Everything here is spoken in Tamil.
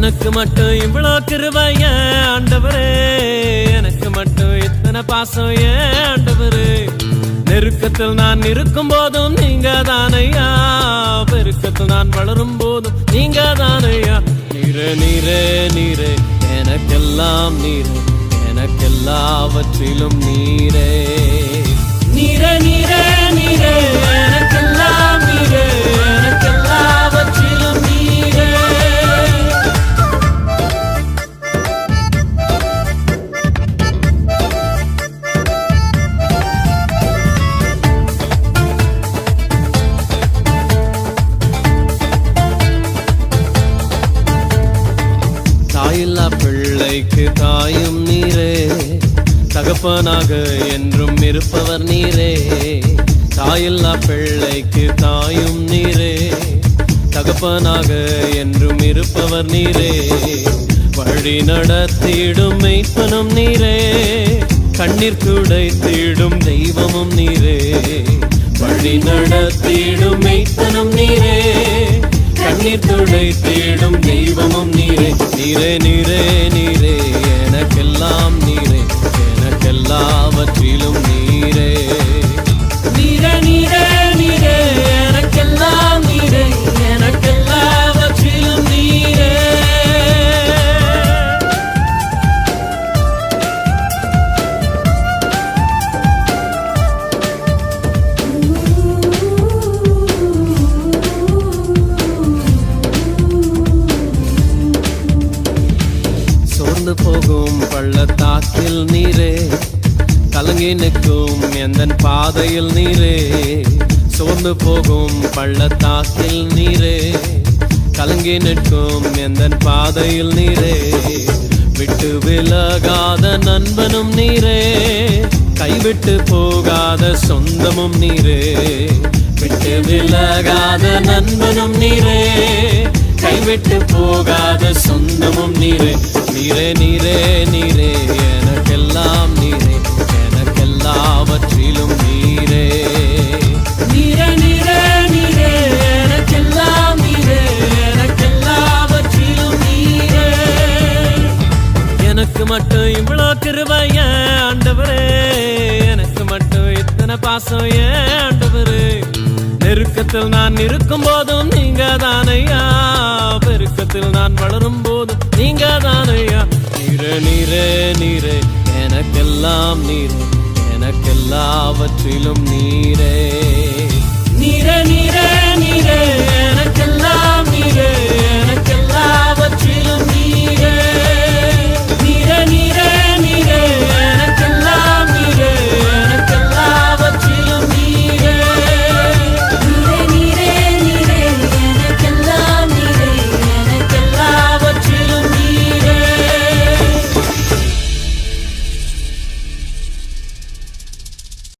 எனக்கு மட்டும் இவ்வளோ கிருபைய ஆண்டவரே, எனக்கு மட்டும் இத்தனை பாசம் ஏன் ஆண்டவரே. நெருக்கத்தில் நான் இருக்கும் போதும் நீங்க தானையா, பெருக்கத்தில் நான் வளரும் போதும் நீங்க தானையா. நீரே நீரே நீரே எனக்கெல்லாம் நீரே, எனக்கெல்லாவற்றிலும் நீரே. நீரே நீரே நீரே எனக்கெல்லாம் நீரே, எனக்கெல்லாவற்றிலும் நீரே. தாயில்லா பிள்ளைக்கு தாயும் நீரே, தகப்பனாக என்றும் இருப்பவர் நீரே. தாயில்லா பிள்ளைக்கு தாயும் நீரே, தகப்பனாக என்றும் இருப்பவர் நீரே. வழி நடத்திடும் மெய்ப்பனும் நீரே, கண்ணீர் துடைத்திடும் தெய்வமும் நீரே. வழி நடத்திடும் மெய்ப்பனும் நீரே, கண்ணீர் துடைத்திடும் தெய்வமும் நீரே. நீரே நீரே நீரே எனக்கெல்லாம் நீரே, எனக்கெல்லாவற்றிலும் நீரே. நீரே நீரே நீரே எனக்கெல்லாம் நீரே, எனக்கெல்லாவற்றிலும் நீரே. சோர்ந்து போகும் பள்ளத்தாக்கில் நீரே, கலங்கி நிற்கும் எந்தன் பாதையில் நீரே. சோர்ந்து போகும் பள்ளத்தாக்கில் நீரே, கலங்கி நிற்கும் எந்தன் பாதையில் நீரே. விட்டு விலகாத நண்பனும் நீரே, கைவிட்டு போகாத சொந்தமும் நீரே. விட்டு விலகாத நண்பனும் நீரே, கைவிட்டு போகாத சொந்தமும் நீரே. நீரே நீரே நீரே எனக்கெல்லாம் நீரே, எனக்கெல்லாவற்றிலும் நீரே. நீரே நீரே நீரே எனக்கெல்லாம் நீரே, எனக்கெல்லாவற்றிலும் நீரே. எனக்கு மட்டும் இவ்வளோ கிருபைய ஆண்டவரே, எனக்கு மட்டும் இத்தனை பாசம் ஏன் ஆண்டவரே. நெருக்கத்தில் நான் இருக்கும் போதும் நீங்க தானையா, பெருக்கத்தில் நான் வளரும் போதும் நீங்க தானையா. நீரே நீரே நீரே எனக்கெல்லாம் நீரே, எனக்கெல்லாவற்றிலும் நீரே. நீரே நீரே நீரே